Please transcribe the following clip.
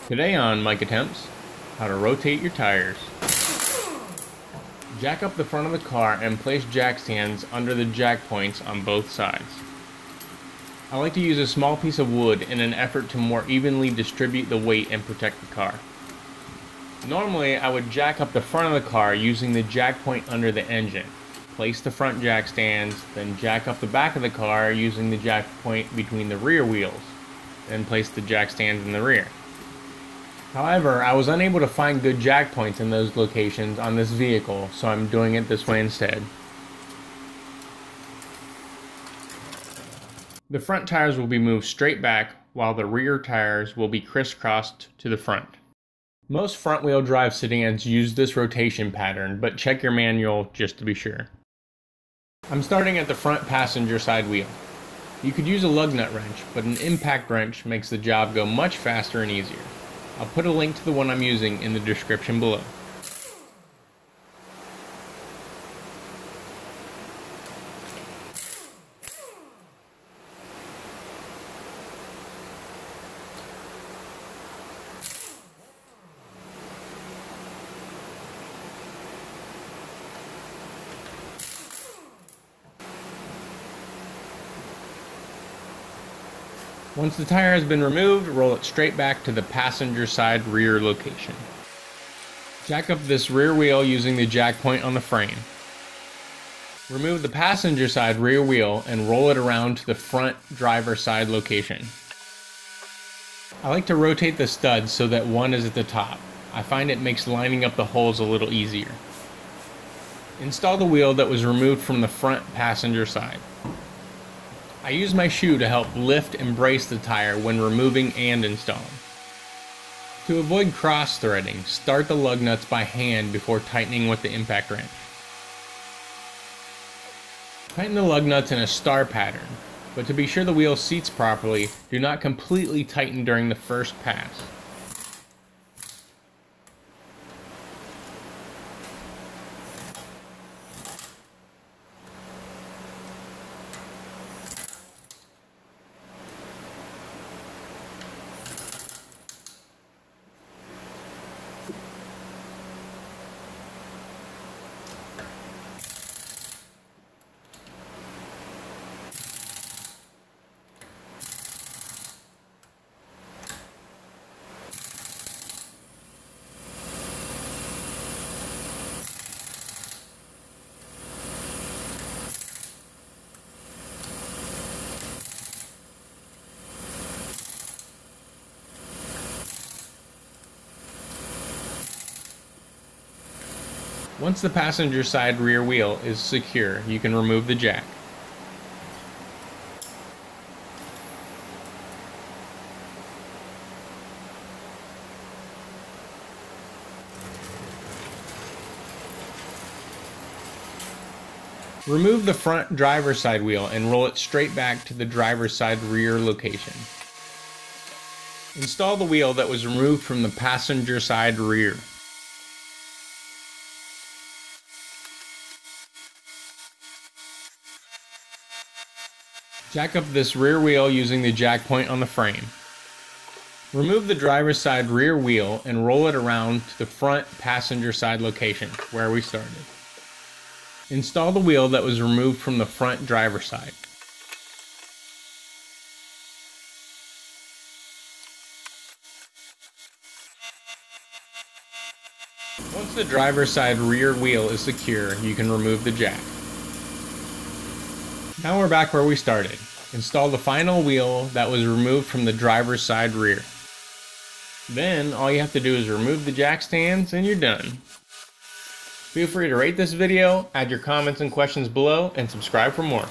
Today on Mike Attempts, how to rotate your tires. Jack up the front of the car and place jack stands under the jack points on both sides. I like to use a small piece of wood in an effort to more evenly distribute the weight and protect the car. Normally, I would jack up the front of the car using the jack point under the engine. Place the front jack stands, then jack up the back of the car using the jack point between the rear wheels. Then place the jack stands in the rear. However, I was unable to find good jack points in those locations on this vehicle, so I'm doing it this way instead. The front tires will be moved straight back, while the rear tires will be crisscrossed to the front. Most front-wheel drive sedans use this rotation pattern, but check your manual just to be sure. I'm starting at the front passenger side wheel. You could use a lug nut wrench, but an impact wrench makes the job go much faster and easier. I'll put a link to the one I'm using in the description below. Once the tire has been removed, roll it straight back to the passenger side rear location. Jack up this rear wheel using the jack point on the frame. Remove the passenger side rear wheel and roll it around to the front driver side location. I like to rotate the studs so that one is at the top. I find it makes lining up the holes a little easier. Install the wheel that was removed from the front passenger side. I use my shoe to help lift and brace the tire when removing and installing. To avoid cross-threading, start the lug nuts by hand before tightening with the impact wrench. Tighten the lug nuts in a star pattern, but to be sure the wheel seats properly, do not completely tighten during the first pass. Once the passenger side rear wheel is secure, you can remove the jack. Remove the front driver's side wheel and roll it straight back to the driver's side rear location. Install the wheel that was removed from the passenger side rear. Jack up this rear wheel using the jack point on the frame. Remove the driver's side rear wheel and roll it around to the front passenger side location, where we started. Install the wheel that was removed from the front driver's side. Once the driver's side rear wheel is secure, you can remove the jack. Now we're back where we started. Install the final wheel that was removed from the driver's side rear. Then all you have to do is remove the jack stands and you're done. Feel free to rate this video, add your comments and questions below, and subscribe for more.